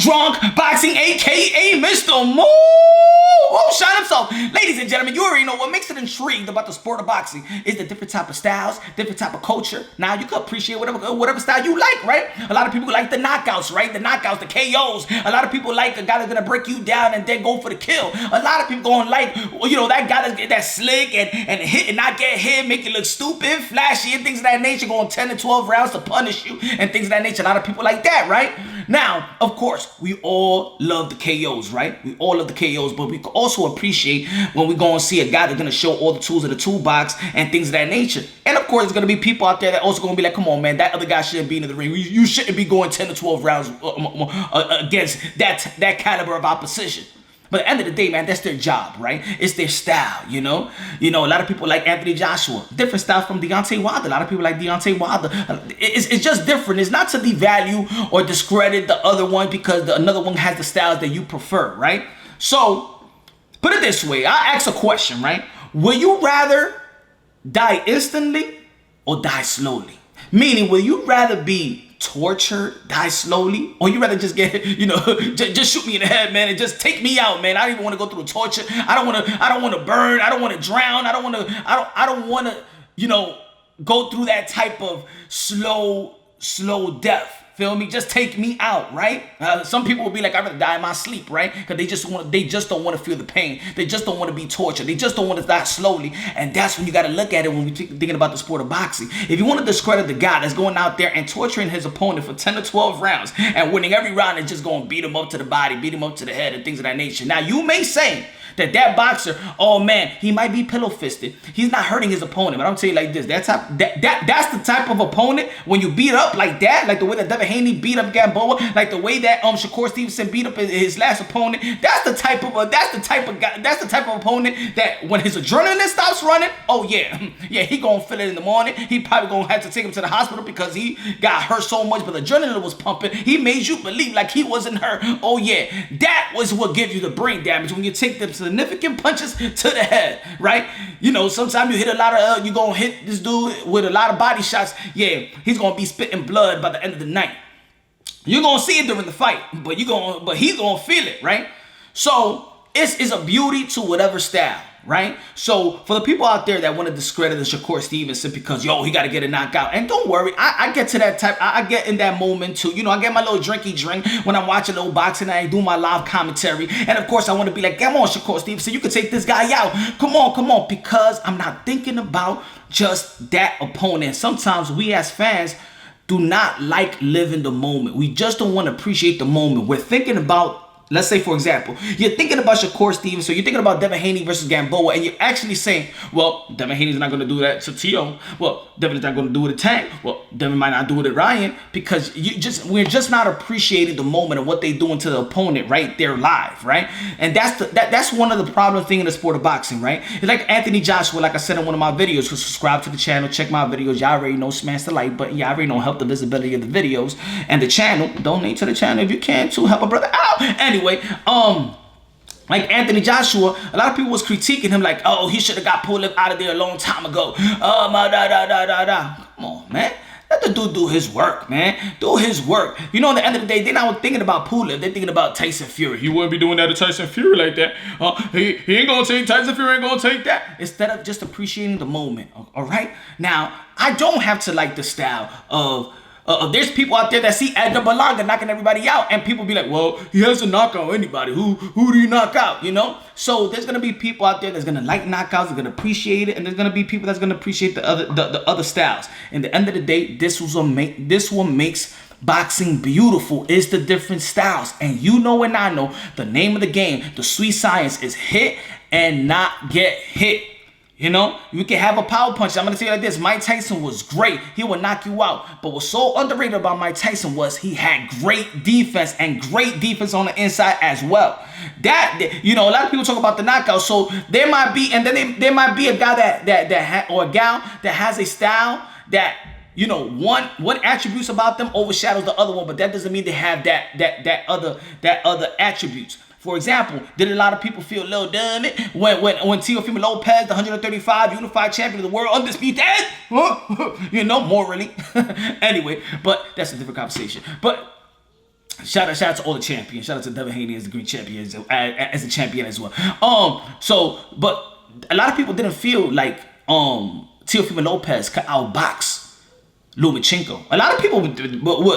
Drunk Boxing, aka Mr. Moo. Oh, shut himself. Ladies and gentlemen, you already know what makes it intrigued about the sport of boxing is the different type of styles, different type of culture. Now you can appreciate whatever style you like, right? A lot of people like the knockouts, right? The knockouts, the KOs. A lot of people like a guy that's gonna break you down and then go for the kill. A lot of people gonna like, you know, that guy that's slick and hit and not get hit, make you look stupid, flashy, and things of that nature, going 10 to 12 rounds to punish you and things of that nature. A lot of people like that, right? Now, of course, we all love the KOs, right? We all love the KOs, but we also appreciate when we go and see a guy that's gonna show all the tools of the toolbox and things of that nature. And of course, there's gonna be people out there that also gonna be like, come on, man, that other guy shouldn't be in the ring. You shouldn't be going 10 to 12 rounds against that caliber of opposition. But at the end of the day, man, that's their job, right? It's their style, you know? You know, a lot of people like Anthony Joshua. Different style from Deontay Wilder. A lot of people like Deontay Wilder. It's just different. It's not to devalue or discredit the other one because another one has the styles that you prefer, right? So, put it this way. I'll ask a question, right? Will you rather die instantly or die slowly? Meaning, will you rather be tortured, die slowly, or you rather just get, you know, just shoot me in the head, man, and just take me out, man? I don't even want to go through the torture. I don't want to burn. I don't want to drown. I don't want to, you know, go through that type of slow death. Feel me? Just take me out, right? Some people will be like, I'd rather die in my sleep, right? Because they just don't want to feel the pain. They just don't want to be tortured. They just don't want to die slowly. And that's when you got to look at it when we're thinking about the sport of boxing. If you want to discredit the guy that's going out there and torturing his opponent for 10 to 12 rounds and winning every round and just going to beat him up to the body, beat him up to the head and things of that nature. Now, you may say that boxer, oh man, he might be pillow fisted. He's not hurting his opponent. But I'm tell you like this, that's the type of opponent when you beat up like that, like the way that Devin Haney beat up Gamboa, like the way that Shakur Stevenson beat up his last opponent. That's the type of guy. That's the type of opponent that when his adrenaline stops running, oh yeah, he gonna feel it in the morning. He probably gonna have to take him to the hospital because he got hurt so much, but the adrenaline was pumping. He made you believe like he wasn't hurt. Oh yeah, that was what gives you the brain damage when you take them significant punches to the head, right? You know, sometimes you hit a lot of, you gonna hit this dude with a lot of body shots. Yeah, he's gonna be spitting blood by the end of the night. You're gonna see it during the fight, but he's gonna feel it, right? So it's a beauty to whatever style, right? So for the people out there that want to discredit the Shakur Stevenson because, yo, he got to get a knockout. And don't worry, I get to that type. I get in that moment too. You know, I get my little drinky drink when I'm watching a little boxing and I do my live commentary. And of course, I want to be like, come on, Shakur Stevenson, you can take this guy out. Come on. Because I'm not thinking about just that opponent. Sometimes we as fans do not like living the moment. We just don't want to appreciate the moment. We're thinking about, let's say, for example, you're thinking about Shakur Stevenson, so you're thinking about Devin Haney versus Gamboa, and you're actually saying, well, Devin Haney's not going to do that to T.O. Well, Devin's not going to do it to Tank. Well, Devin might not do it to Ryan, because we're just not appreciating the moment of what they're doing to the opponent right there live, right? And that's one of the problem thing in the sport of boxing, right? It's like Anthony Joshua, like I said in one of my videos, who subscribe to the channel, check my videos. Y'all already know, smash the like button. Y'all already know, help the visibility of the videos and the channel. Donate to the channel if you can to help a brother out. Anyway, like Anthony Joshua, a lot of people was critiquing him like, oh, he should have got Pulev out of there a long time ago. Come on, man. Let the dude do his work, man. Do his work. You know, at the end of the day, they're not thinking about Pulev. They're thinking about Tyson Fury. He wouldn't be doing that to Tyson Fury like that. He ain't gonna take Tyson Fury. Ain't gonna take that. Instead of just appreciating the moment. All right. Now, I don't have to like the style of. There's people out there that see Edgar Berlanga knocking everybody out, and people be like, well, he hasn't knocked out anybody. Who do you knock out? You know? So there's gonna be people out there that's gonna like knockouts, they're gonna appreciate it, and there's gonna be people that's gonna appreciate the other styles. And at the end of the day, this what makes boxing beautiful is the different styles. And you know and I know the name of the game, the sweet science is hit and not get hit. You know, you can have a power punch. I'm going to tell you like this. Mike Tyson was great. He would knock you out. But what's so underrated about Mike Tyson was he had great defense and great defense on the inside as well. You know, a lot of people talk about the knockout. So there might be, and then there might be a guy or a gal that has a style that, you know, one attributes about them overshadows the other one, but that doesn't mean they have that other attributes. For example, did a lot of people feel a little dumb when Teofimo Lopez, the 135 unified champion of the world, undisputed, you know, morally. Anyway, but that's a different conversation. But Shout out to all the champions. Shout out to Devin Haney as the green champion, as a champion as well. But a lot of people didn't feel like Teofimo Lopez could outbox Lomachenko. A lot of people,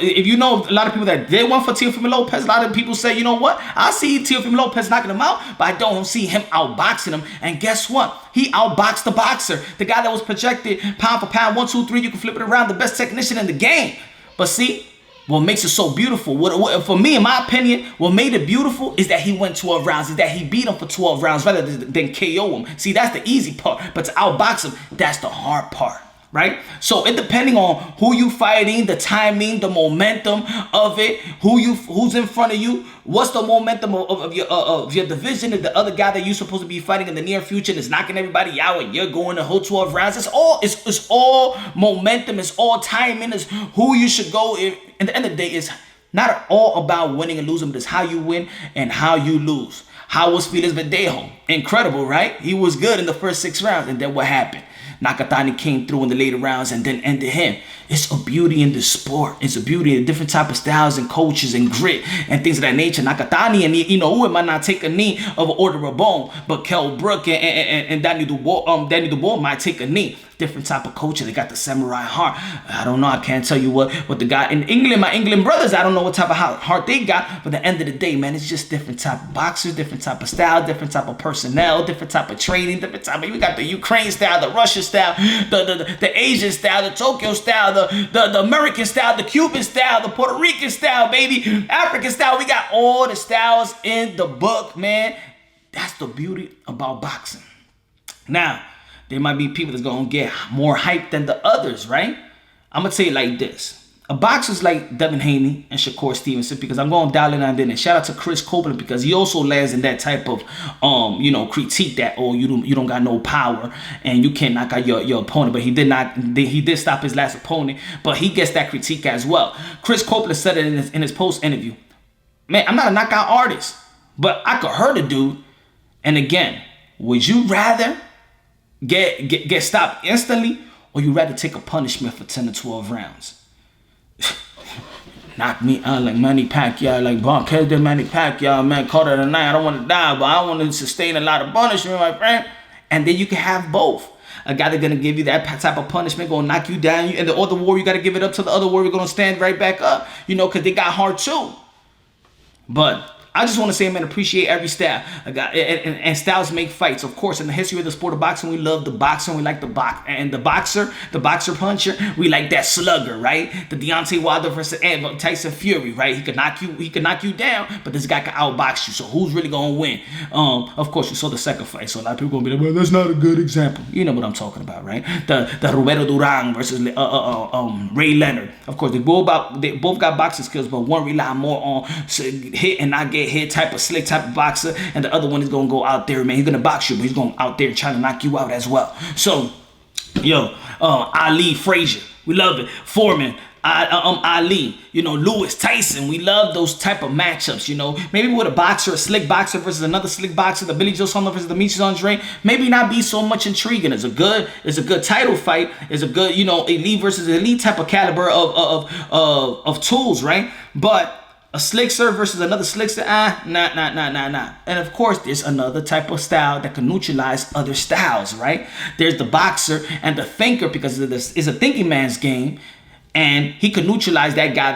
if you know, a lot of people that they went for Teofimo Lopez, a lot of people say, you know what? I see Teofimo Lopez knocking him out, but I don't see him outboxing him. And guess what? He outboxed the boxer, the guy that was projected pound for pound, 1, 2, 3. You can flip it around, the best technician in the game. But see, what makes it so beautiful, for me, in my opinion, what made it beautiful is that he went 12 rounds, is that he beat him for 12 rounds rather than KO him. See, that's the easy part, but to outbox him, that's the hard part. Right? So it depending on who you fighting, the timing, the momentum of it, who's in front of you, what's the momentum of your division, and the other guy that you're supposed to be fighting in the near future is knocking everybody out and you're going the whole 12 rounds. It's all momentum, it's all timing, it's who you should go. At the end of the day, it's not all about winning and losing, but it's how you win and how you lose. How was Felix Verdejo? Incredible, right? He was good in the first 6 rounds, and then what happened? Nakatani came through in the later rounds and then ended him. It's a beauty in the sport. It's a beauty in different type of styles and coaches and grit and things of that nature. Nakatani and Inoue might not take a knee of an order of bone, but Colbert and Danny Dubois might take a knee. Different type of culture. They got the samurai heart. I don't know. I can't tell you what the guy in England, my England brothers, I don't know what type of heart they got. But at the end of the day, man, it's just different type of boxers, different type of style, different type of personnel, different type of training, different type of, we got the Ukraine style, the Russia style, the Asian style, the Tokyo style, the American style, the Cuban style, the Puerto Rican style, baby, African style. We got all the styles in the book, man. That's the beauty about boxing. Now, there might be people that's going to get more hype than the others, right? I'm going to tell you like this. A boxer's like Devin Haney and Shakur Stevenson, because I'm going to dial in on that. And shout out to Colbert, because he also lands in that type of, critique that, you don't got no power and you can't knock out your opponent. But he did stop his last opponent, but he gets that critique as well. Colbert said it in his post interview. Man, I'm not a knockout artist, but I could hurt a dude. And again, would you rather get stopped instantly, or you rather take a punishment for 10 to 12 rounds? Knock me out like Manny Pacquiao, like Bon Kelly, Manny Pacquiao, man, call it a night. I don't want to die, but I want to sustain a lot of punishment, my friend. And then you can have both. A guy that's going to give you that type of punishment, going to knock you down, and the other warrior, you got to give it up to the other warrior, going to stand right back up, because they got heart too. But I just want to say, man, appreciate every style. And styles make fights. Of course, in the history of the sport of boxing, we love the boxer. We like the box. And the boxer puncher, we like that slugger, right? The Deontay Wilder versus Tyson Fury, right? He could knock you down, but this guy can outbox you. So who's really going to win? Of course, you saw the second fight. So a lot of people going to be like, well, that's not a good example. You know what I'm talking about, right? The Roberto Duran versus Ray Leonard. Of course, they both got boxing skills, but one rely more on hit and not get hit type of slick type of boxer, and the other one is gonna go out there, man. He's gonna box you, but he's going out there trying to knock you out as well. So, Ali, Frazier, we love it. Foreman, Ali, Lewis, Tyson, we love those type of matchups. Maybe with a boxer, a slick boxer versus another slick boxer, the Billy Joe Saunders versus Demetrius Andre, maybe not be so much intriguing. It's a good title fight. It's a good, elite versus elite type of caliber of tools, right? But a slickster versus another slickster, nah. And of course, there's another type of style that can neutralize other styles, right? There's the boxer and the thinker, because it's a thinking man's game, and he can neutralize that guy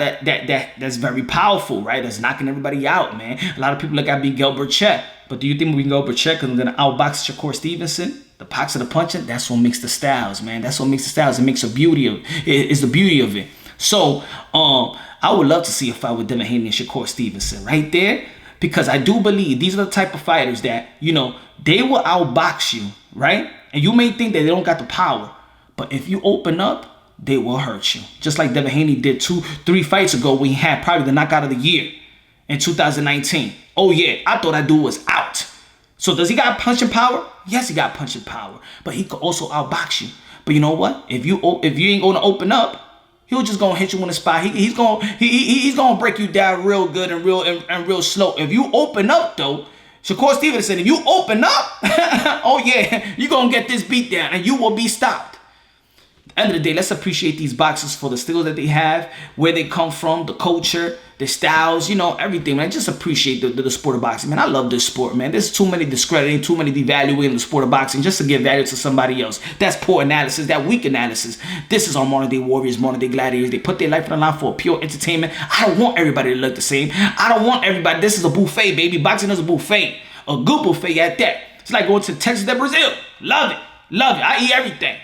that's very powerful, right? That's knocking everybody out, man. A lot of people look at me, Gilbert Check, but do you think we can go over Check because I'm gonna outbox Shakur Stevenson? The boxer, the punching, that's what makes the styles, man. That's what makes the styles. It makes the beauty of it. It's the beauty of it. So, I would love to see a fight with Devin Haney and Shakur Stevenson right there, because I do believe these are the type of fighters that, they will outbox you, right? And you may think that they don't got the power, but if you open up, they will hurt you. Just like Devin Haney did 2-3 fights ago when he had probably the knockout of the year in 2019. Oh yeah, I thought that dude was out. So does he got punching power? Yes, he got punching power, but he could also outbox you. But you know what? If you ain't gonna open up, he'll just gonna hit you on the spot. He's gonna break you down real good and real slow. If you open up though, Shakur Stevenson, if you open up, oh yeah, you're gonna get this beat down and you will be stopped. end of the day, let's appreciate these boxers for the skills that they have, where they come from, the culture, the styles, you know, everything, man. Just appreciate the sport of boxing, man. I love this sport, man. There's too many discrediting, too many devaluating the sport of boxing just to give value to somebody else. That's poor analysis, that weak analysis. This is our modern day warriors, modern day gladiators. They put their life on the line for pure entertainment. I don't want everybody to look the same. I don't want everybody. This is a buffet, baby. Boxing is a buffet. A good buffet at that. It's like going to Texas to Brazil. Love it. Love it. I eat everything.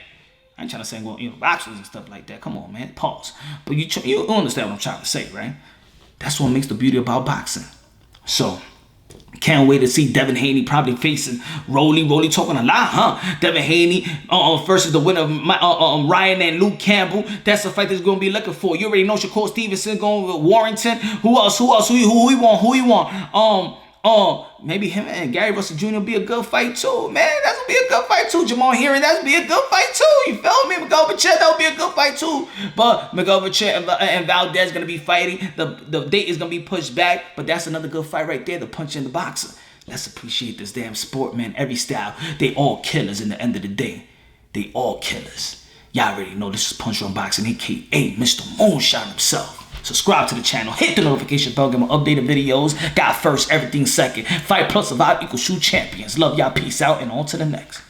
I ain't trying to say, well, you know, boxers and stuff like that. Come on, man. Pause. But you understand what I'm trying to say, right? That's what makes the beauty about boxing. So, can't wait to see Devin Haney probably facing Rolly talking a lot, huh? Devin Haney versus the winner of Ryan and Luke Campbell. That's the fight that's going to be looking for. You already know Shakur Stevenson going with Warrington. Who else? Who he want? Maybe him and Gary Russell Jr. be a good fight too, man. That's gonna be a good fight too. Jamal Hearing, that's gonna be a good fight too. You feel me? Miguel Bachet, that would be a good fight too. But Miguel Bachet and Valdez gonna be fighting. The date is gonna be pushed back, but that's another good fight right there. The punch in the boxer. Let's appreciate this damn sport, man. Every style, they all killers. In the end of the day, they all killers. Y'all already know this is Punch on Boxing, aka Mr. Moonshine himself. Subscribe to the channel, hit the notification bell, get my updated videos. God first, everything second. Fight plus survive equals shoe champions. Love y'all, peace out, and on to the next.